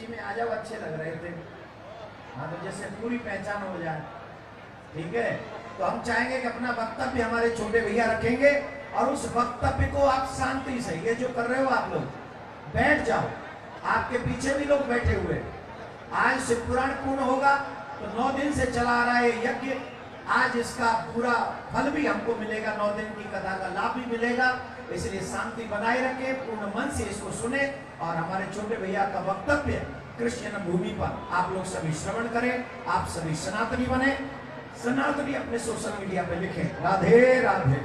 जी में आ जाओ, अच्छे लग रहे थे। हाँ, तो जैसे पूरी पहचान हो जाए, ठीक है। तो हम चाहेंगे कि अपना वक्तव्य हमारे छोटे भैया रखेंगे और उस वक्तव्य को आप शांति से, ये जो कर रहे हो आप लोग, बैठ जाओ। आपके पीछे भी लोग बैठे हुए। आज शिव पुराण पूर्ण होगा तो 9 दिन से चला आ रहा है यज्ञ, आज इसका पूरा फल भी हमको मिलेगा, 9 दिन की कथा का लाभ भी मिलेगा। इसलिए शांति बनाए रखें, पूर्ण मन से इसको सुने और हमारे छोटे भैया का वक्तव्य कृष्ण भूमि पर आप लोग सभी श्रवण करें। आप सभी सनातनी बने, सनातनी अपने सोशल मीडिया पे लिखें राधे राधे।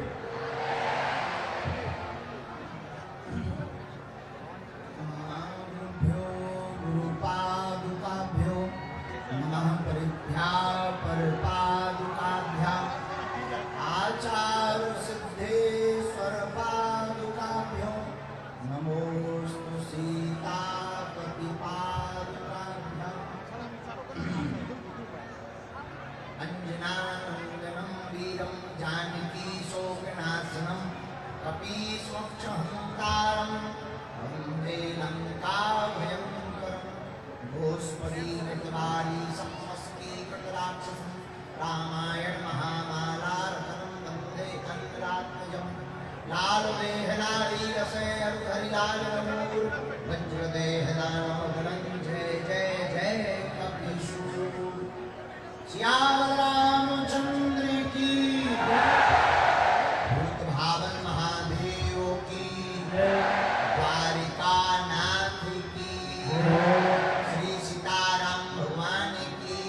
रामायण महामाला रतनम वंदे अंतरात्मजम लाल देहलाली रसे हरिलाल रमूर वज्रदेह दानव जय जय जय कपीशूर। श्याम रामचंद्र की भूत भावन महादेव की द्वारिका नाथ की श्री सीताराम भगवान की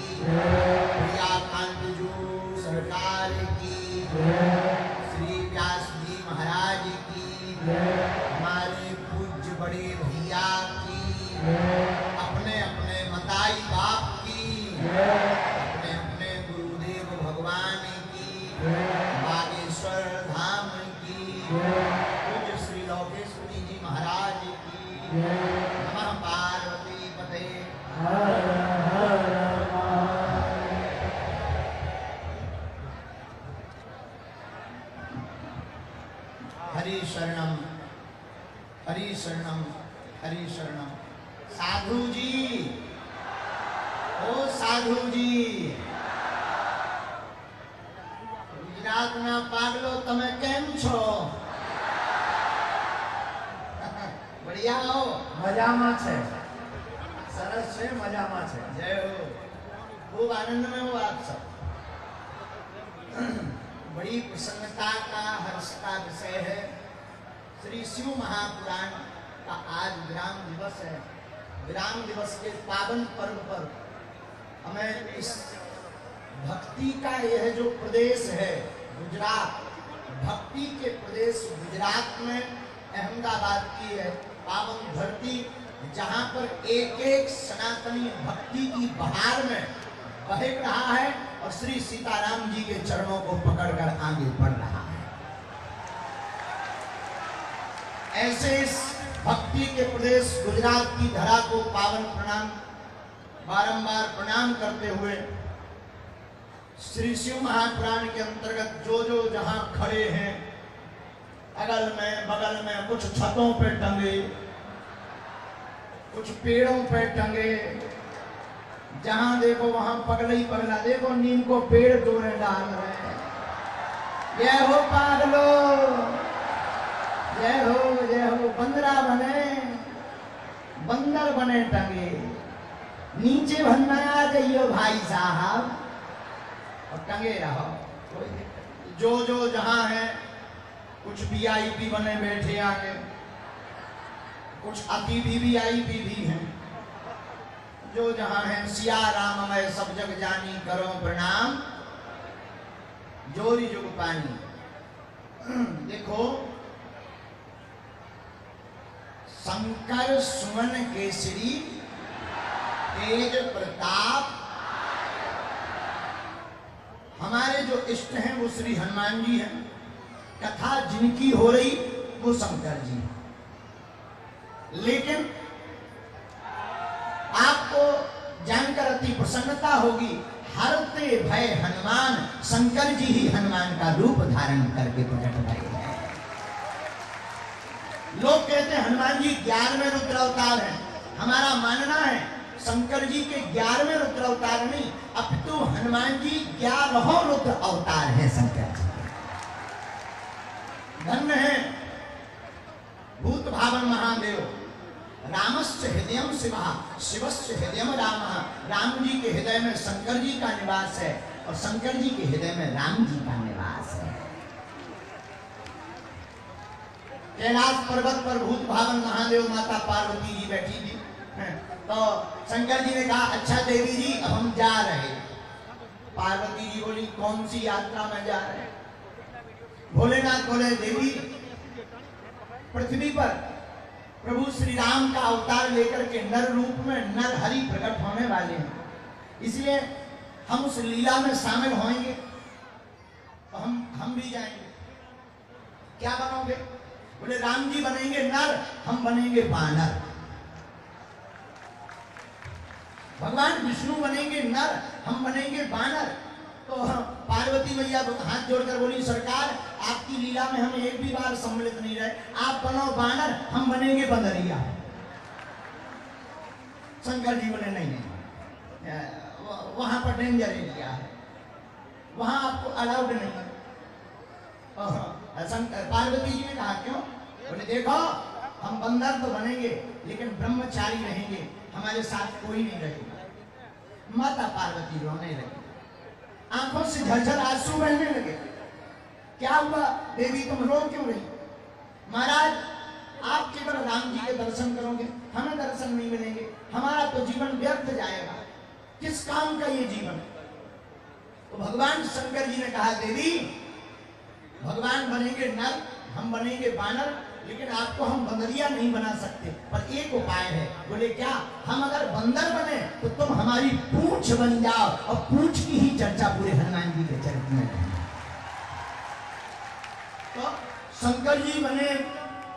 सरकार की श्री व्यास जी महाराज की हमारे पूज्य बड़े भैया की अपने अपने मताई बाप की अपने अपने गुरुदेव भगवान की बागेश्वर धाम की पूज्य श्री लोकेश्वरी जी महाराज की नमः पार्वती पते। हरि शरणम हरि शरणम हरि शरणम। साधु जी, ओ साधु जी, गुजरात ना पागलो तमे केम छो? बढ़िया हो? मजामा छे, सरस छे, मजामा छे। जय हो, खूब आनंद में हो आप सब। बड़ी प्रसन्नता का, हर्ष का विषय है। श्री शिव महापुराण का आज विराम दिवस है। विराम दिवस के पावन पर्व पर हमें इस भक्ति का यह जो प्रदेश है गुजरात, भक्ति के प्रदेश गुजरात में अहमदाबाद की है पावन धरती, जहाँ पर एक एक सनातनी भक्ति की बहार में बह रहा है और श्री सीताराम जी के चरणों को पकड़कर आगे बढ़ रहा है। ऐसे इस भक्ति के प्रदेश गुजरात की धरा को पावन प्रणाम, बारंबार प्रणाम करते हुए श्री शिव महापुराण के अंतर्गत जो जो जहां खड़े हैं, अगल में बगल में, कुछ छतों पे टंगे, कुछ पेड़ों पे टंगे, जहां देखो वहां पगला ही पगला, देखो नीम को पेड़ तोड़े डाल रहे हैं। जय हो पागलो, जय हो जय हो। बंदरा बने, बंदर बने टंगे, नीचे बनना आ जाइयो भाई साहब और टंगे रहो। जो जो जहां है, कुछ वीआईपी बने बैठे आगे, कुछ अतिथि वीआईपी भी हैं। जो जहां है सिया राम मैं सब जग जानी, करो प्रणाम जोरी जुग पानी। देखो, शंकर सुमन केसरी तेज प्रताप, हमारे जो इष्ट हैं वो श्री हनुमान जी हैं। कथा जिनकी हो रही वो शंकर जी, लेकिन आपको जानकर अति प्रसन्नता होगी, हरते भय हनुमान, शंकर जी ही हनुमान का रूप धारण करके प्रकट भये हैं। लोग कहते हैं हनुमान जी 11वें रुद्र अवतार हैं। हमारा मानना है शंकर जी के 11वें रुद्र अवतार नहीं, अपितु हनुमान जी 11 रुद्र अवतार हैं शंकर जी के। धन्य है भूत भावन महादेव। रामस्य हृदयम शिवा, शिवस्य हृदयम राम। राम जी के हृदय में शंकर जी का निवास है और शंकर जी के हृदय में राम जी का निवास है। कैलाश पर्वत पर भूत भावन महादेव माता पार्वती जी बैठी थी। तो शंकर जी ने कहा अच्छा देवी जी अब हम जा रहे। पार्वती जी बोली कौन सी यात्रा में जा रहे? भोलेनाथ बोले देवी पृथ्वी पर प्रभु श्री राम का अवतार लेकर के नर रूप में नर हरि प्रकट होने वाले हैं, इसलिए हम उस लीला में शामिल होंगे तो हम भी जाएंगे। क्या बनोगे? बोले राम जी बनेंगे नर, हम बनेंगे बानर। भगवान विष्णु बनेंगे नर, हम बनेंगे बानर। तो पार्वती मैया हाथ जोड़कर बोली सरकार आपकी लीला में हम एक भी बार सम्मिलित नहीं रहे, आप बनो बानर, हम बनेंगे बंदरिया। शंकर जी बोले नहीं नहीं, वहां पर डेंजर एरिया है, वहां आपको अलाउड नहीं है। पार्वती जी ने कहा क्यों? बोले देखो हम बंदर तो बनेंगे लेकिन ब्रह्मचारी रहेंगे, हमारे साथ कोई नहीं रहेगा। माता पार्वती रोने लगी, आंखों से झरझर आंसू बहने लगे। क्या हुआ देवी तुम रो क्यों रही? महाराज आप केवल राम जी के दर्शन करोगे, हमें दर्शन नहीं मिलेंगे, हमारा तो जीवन व्यर्थ जाएगा, किस काम का ये जीवन? तो भगवान शंकर जी ने कहा देवी भगवान बनेंगे नर, हम बनेंगे बानर, लेकिन आपको हम बंदरिया नहीं बना सकते, पर एक उपाय है। बोले क्या? हम अगर बंदर बने तो तुम हमारी पूंछ बन जाओ, और पूंछ की ही चर्चा पूरे हनुमान जी के चरित्र में है। तो शंकर जी बने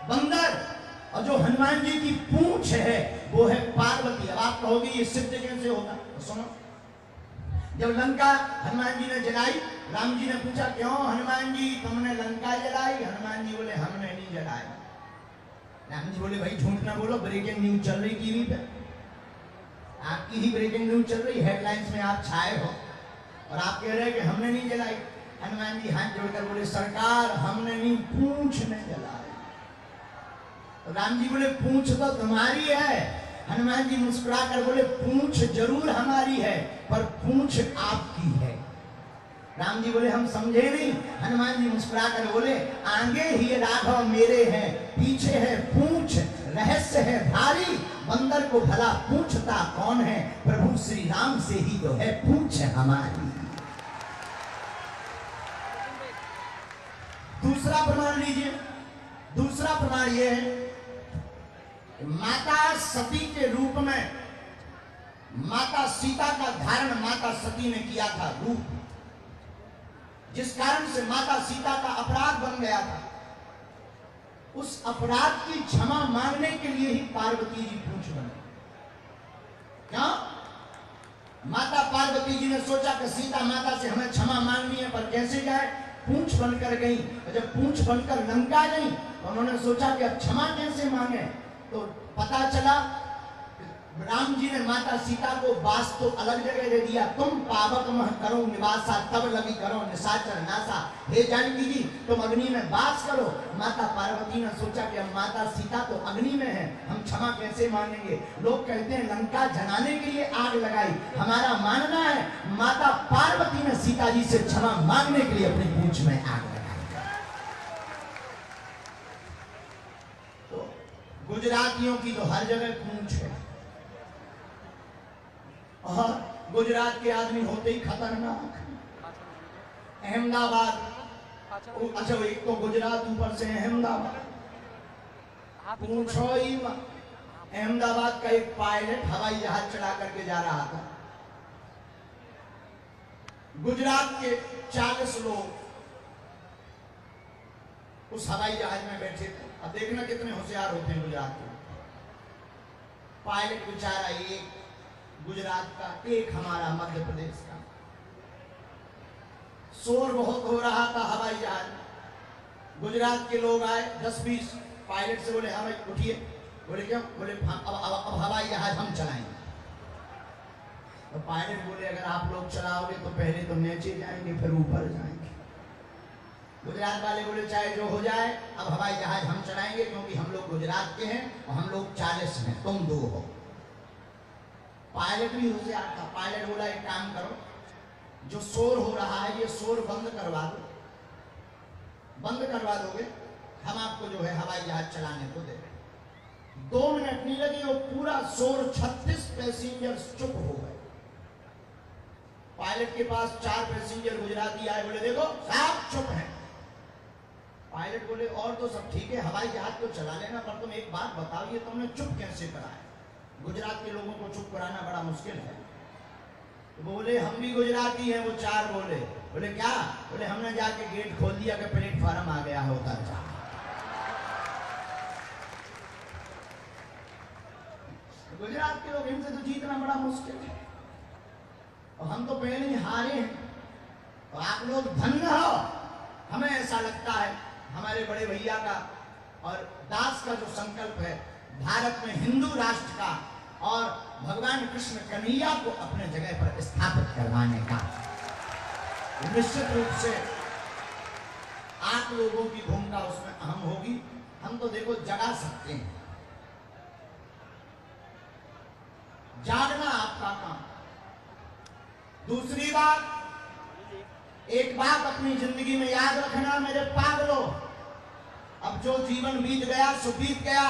बंदर और जो हनुमान जी की पूंछ है वो है पार्वती। अब आप कहोगे ये सिद्ध कैसे होगा? तो सुनो, जब लंका हनुमान जी ने जलाई, राम जी ने पूछा क्यों हनुमान जी तुमने लंका जलाई? हनुमान जी बोले हमने नहीं जलाई। राम जी बोले भाई झूठ ना बोलो, ब्रेकिंग न्यूज चल रही टीवी पे, आपकी ही ब्रेकिंग न्यूज चल रही, हेडलाइंस में आप छाए हो और आप कह रहे हैं कि हमने नहीं जलाई। हनुमान जी हाथ जोड़कर बोले सरकार हमने नहीं, पूंछ ने जलाई। तो राम जी बोले पूंछ तो तुम्हारी है। हनुमान जी मुस्कुरा कर बोले पूंछ जरूर हमारी है पर पूंछ आपकी है। राम जी बोले हम समझे नहीं। हनुमान जी मुस्कुरा कर बोले आगे ही राघव मेरे हैं, पीछे है पूंछ, रहस्य है भारी, बंदर को भला पूछता कौन है, प्रभु श्री राम से ही तो है पूंछ हमारी। दूसरा प्रमाण लीजिए। दूसरा प्रमाण यह है माता सती के रूप में माता सीता का धारण माता सती ने किया था रूप, जिस कारण से माता सीता का अपराध बन गया था। उस अपराध की क्षमा मांगने के लिए ही पार्वती जी पूंछ बने। क्या? माता पार्वती जी ने सोचा कि सीता माता से हमें क्षमा मांगनी है, पर कैसे जाए? पूंछ बनकर गई। जब पूंछ बनकर लंका गई तो उन्होंने सोचा कि अब क्षमा कैसे मांगे। तो पता चला राम जी ने माता सीता को वास तो अलग जगह दे दिया। तुम पावक मह करो निवासा, तब लगी करो निशाचर नासा। हे जानकी जी तुम अग्नि में वास करो। माता पार्वती ने सोचा कि अब माता सीता तो अग्नि में है, हम क्षमा कैसे मांगेंगे? लोग कहते हैं लंका जलाने के लिए आग लगाई, हमारा मानना है माता पार्वती ने सीता जी से क्षमा मांगने के लिए अपनी पूंछ में आग लगाई। तो गुजरातियों की तो हर जगह पूंछ है, और गुजरात के आदमी होते ही खतरनाक। अहमदाबाद, अच्छा एक तो गुजरात ऊपर से अहमदाबाद, पूछो ही मत। अहमदाबाद का एक पायलट हवाई जहाज चला करके जा रहा था, गुजरात के 40 लोग उस हवाई जहाज में बैठे थे। अब देखना कितने होशियार होते हैं गुजरात के। पायलट बेचारा एक गुजरात का, एक हमारा मध्य प्रदेश का। शोर बहुत हो रहा था हवाई जहाज। गुजरात के लोग आए 10-20, पायलट से बोले हाँ भाई उठिए। बोले क्यों? बोले अब हवाई जहाज हम चलाएंगे। तो पायलट बोले अगर आप लोग चलाओगे तो पहले तो नीचे जाएंगे फिर ऊपर जाएंगे। गुजरात वाले बोले चाहे जो हो जाए, अब हवाई जहाज हम चलाएंगे क्योंकि हम लोग गुजरात के हैं और हम लोग 40 हैं, तुम 2 हो। पायलट भी होशियार था। पायलट बोला एक काम करो, जो शोर हो रहा है ये शोर बंद करवा दो। बंद करवा दोगे हम आपको जो है हवाई जहाज चलाने को दे देंगे। 2 मिनट नहीं लगे वो पूरा शोर 36 पैसेंजर चुप हो गए। पायलट के पास 4 पैसेंजर गुजराती आए, बोले देखो साहब चुप है। पायलट बोले और तो सब ठीक है, हवाई जहाज को चला लेना, पर तुम एक बात बताओ ये तुमने चुप कैसे कराया? गुजरात के लोगों को चुप कराना बड़ा मुश्किल है। तो बोले हम भी गुजराती हैं। वो 4 बोले क्या? बोले हमने जाके गेट खोल दिया कि प्लेटफार्म आ गया होता था। गुजरात के लोग इनसे तो जीतना बड़ा मुश्किल है और हम तो पहले ही हारे हैं। तो आप लोग धन्य हो। हमें ऐसा लगता है हमारे बड़े भैया का और दास का जो संकल्प है भारत में हिंदू राष्ट्र का और भगवान कृष्ण कन्हैया को अपने जगह पर स्थापित करवाने का, निश्चित रूप से आप लोगों की भूमिका उसमें अहम होगी। हम तो देखो जगा सकते हैं, जागना आपका काम। दूसरी बात, एक बात अपनी जिंदगी में याद रखना मेरे पागलों, अब जो जीवन बीत गया सो बीत गया,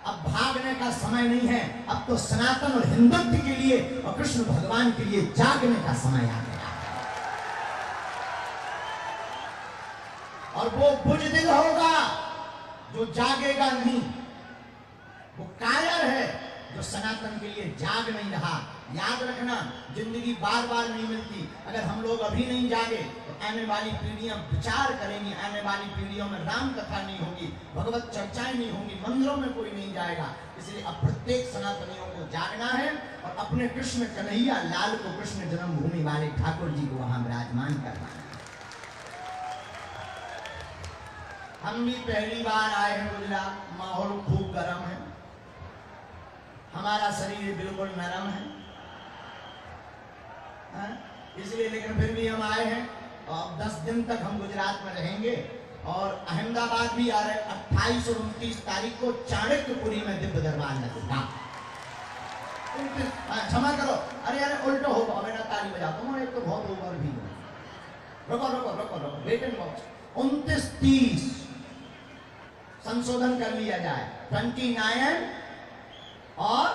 अब भागने का समय नहीं है। अब तो सनातन और हिंदुत्व के लिए और कृष्ण भगवान के लिए जागने का समय आ गया और वो बुजदिल होगा जो जागेगा नहीं, वो कायर है जो सनातन के लिए जाग नहीं रहा। याद रखना जिंदगी बार बार नहीं मिलती। अगर हम लोग अभी नहीं जागे तो आने वाली पीढ़ियां विचार करेंगी, आने वाली पीढ़ियों में राम कथा नहीं होगी, भगवत चर्चाएं नहीं होंगी, मंदिरों में कोई नहीं जाएगा। इसलिए अब प्रत्येक सनातनियों को जागना है और अपने कृष्ण कन्हैया लाल को, कृष्ण जन्मभूमि वाले ठाकुर जी को वहां विराजमान करवाना है। हम भी पहली बार आए हैं गुजरात, माहौल खूब गर्म है, हमारा शरीर बिल्कुल नरम है, इसलिए लेकिन फिर भी हम आए हैं और 10 दिन तक हम गुजरात में रहेंगे और अहमदाबाद भी आ रहे। 28 और 29 तारीख को चाणक्यपुरी में दिव्य दरबार लगेगा। क्षमा करो, अरे उल्टो हो गया, मेरा ताली बजाता हूँ, एक तो बहुत ओवर भी है। रुको वेट एंड वॉच। 29-30 संशोधन कर लिया जाए, 29 और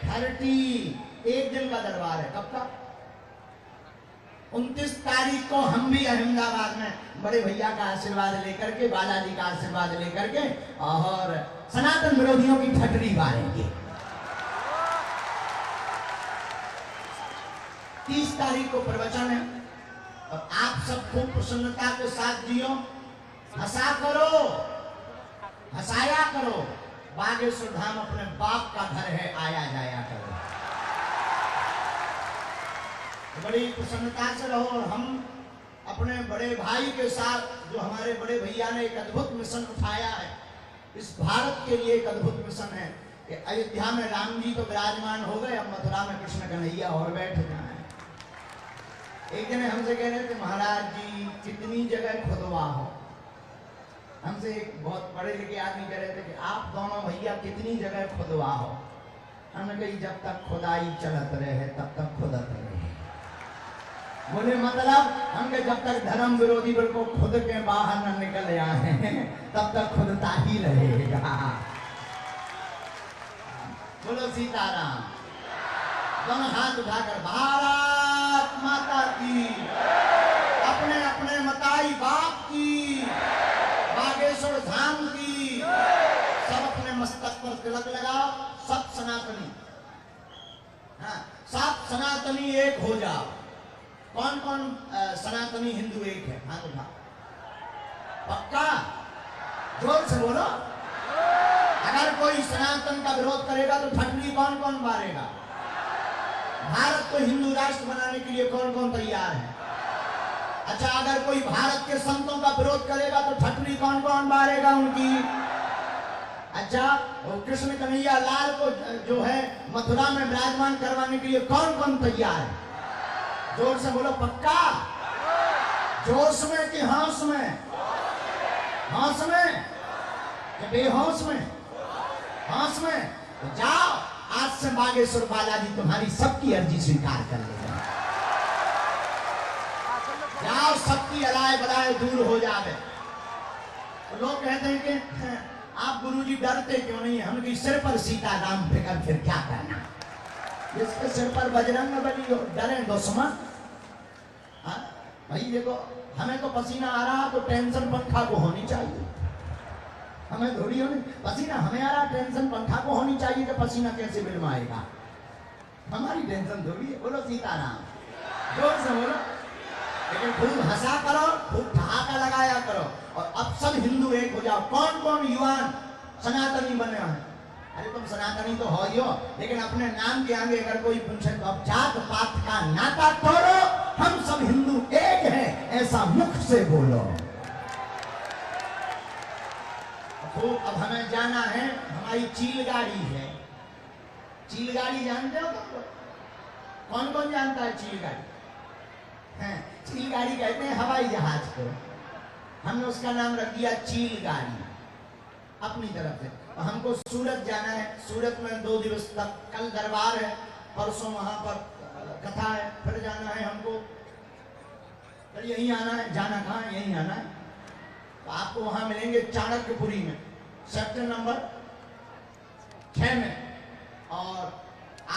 30 एक दिन का दरबार है। कब तक? 29 तारीख को हम भी अहमदाबाद में बड़े भैया का आशीर्वाद लेकर के, बालाजी का आशीर्वाद लेकर के और सनातन विरोधियों की ठटरी मारेंगे। 30 तारीख को प्रवचन है और आप सब खूब प्रसन्नता के साथ जियो, हंसा करो, हंसाया करो। बागेश्वर धाम अपने बाप का घर है, आया जाया करो। बड़ी प्रसन्नता से रहो और हम अपने बड़े भाई के साथ, जो हमारे बड़े भैया ने एक अद्भुत मिशन उठाया है, इस भारत के लिए एक अद्भुत मिशन है कि अयोध्या में राम जी तो विराजमान हो गए, अब मथुरा में कृष्ण कन्हैया और बैठ जाए। एक दिन हमसे कह रहे थे महाराज जी कितनी जगह खुदवा हो। हमसे एक बहुत पढ़े लिखे आदमी कह रहे थे कि आप दोनों भैया कितनी जगह खुदवा हो। हमने कही जब तक खुदाई चलत रहे तब तक खुदत रहे। बोले मतलब हमके जब तक धर्म विरोधी बिल्कुल खुद के बाहर न निकल आए तब तक खुदता ही रहेगा। बोलो सीताराम। दोनों हाथ उठाकर भारत माता की, अपने अपने मताई बाप की, बागेश्वर धाम की, सब अपने मस्तक पर तिलक लगाओ। सब सनातनी, हाँ सब सनातनी एक हो जाओ। कौन कौन सनातनी हिंदू एक है? हाथ उठा। पक्का? जोर से बोलो। अगर कोई सनातन का विरोध करेगा तो ठटनी कौन कौन मारेगा? भारत को हिंदू राष्ट्र बनाने के लिए कौन कौन तैयार है? अच्छा, अगर कोई भारत के संतों का विरोध करेगा तो ठटनी कौन कौन मारेगा उनकी? अच्छा, और कृष्ण कन्हैया लाल को जो है मथुरा में विराजमान करवाने के लिए कौन कौन तैयार है? जोर से बोलो, पक्का? जोश में कि होश में? होश में कि बेहोश में? होश में। तो जाओ, आज से बागेश्वर बालाजी तुम्हारी सबकी अर्जी स्वीकार कर लेगा। जाओ, सबकी अलाय बलाय दूर हो जावे। तो लोग कहते हैं कि आप गुरुजी डरते क्यों नहीं? हम कि सिर पर सीताराम फिकर, फिर क्या करना? जिसके सिर पर बजरंग बली हो, डरे दुश्मन? भाई देखो, हमें तो पसीना आ रहा तो टेंशन पंखा को होनी चाहिए। हमें थोड़ी होनी पसीना, हमें आ रहा टेंशन पंखा को होनी चाहिए कि पसीना कैसे बिल में आएगा। हमारी टेंशन थोड़ी है। बोलो सीताराम, जोर से बोलो। लेकिन खूब हंसा करो, खूब ठहाका लगाया करो। और अब सब हिंदू एक हो जाओ। कौन कौन युवान सनातनी बने हैं? अरे तुम सनातनी तो हो ही हो, लेकिन अपने नाम के आगे अगर कोई पूछे तो अब जात पात का नाता तोड़ो, हम सब हिंदू एक हैं, ऐसा मुख से बोलो। तो अब हमें जाना है, हमारी चील गाड़ी है। चील गाड़ी जानते हो तुम? कौन कौन जानता है चील गाड़ी? चील गाड़ी कहते हैं हवाई जहाज को। हमने उसका नाम रख दिया चील गाड़ी अपनी तरफ से। हमको सूरत जाना है। सूरत में 2 दिवस तक, कल दरबार है, परसों वहां पर कथा है, फिर जाना है हमको। फिर यहीं आना है। जाना कहाँ? यहीं आना है। तो आपको वहां मिलेंगे चाणक्यपुरी में, सेक्टर नंबर 6 में। और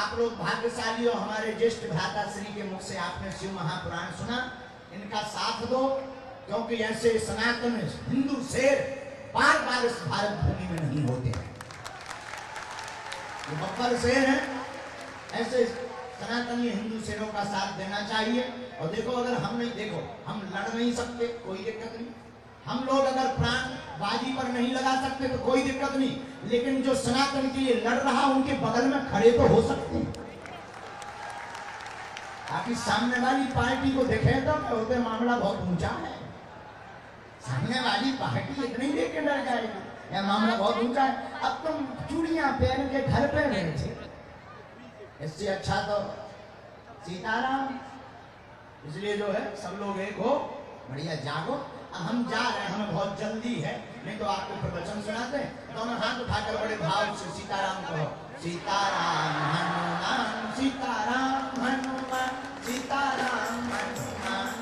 आप लोग भाग्यशाली हो, हमारे ज्येष्ठ भ्राता श्री के मुख से आपने शिव महापुराण सुना। इनका साथ दो, क्योंकि ऐसे सनातन हिंदू शेर बार बार इस भारत भूमि में नहीं होते हैं। ये बब्बर शेर है। ऐसे सनातनी हिंदू शेरों का साथ देना चाहिए। और देखो, अगर हम नहीं, देखो हम लड़ नहीं सकते, कोई दिक्कत नहीं। हम लोग अगर प्राण बाजी पर नहीं लगा सकते तो कोई दिक्कत नहीं, लेकिन जो सनातन के लिए लड़ रहा उनके बगल में खड़े तो हो सकते हैं। ताकि सामने वाली पार्टी को देखे तो होते मामला बहुत ऊंचा है। सामने वाली पार्टी इतनी लेके डर जाएगी, यह मामला बहुत ऊंचा है। अब तुम चूड़ियां पहन के घर पे बैठे, इससे अच्छा तो सीताराम। इसलिए जो है सब लोग एक हो, बढ़िया जागो। अब हम जा रहे हैं, हमें बहुत जल्दी है, नहीं तो आपको प्रवचन सुनाते हैं। दोनों हाथ उठाकर बड़े भाव से सीताराम कहो। सीताराम हनुमान, सीताराम हनुमान, सीताराम हनुमान,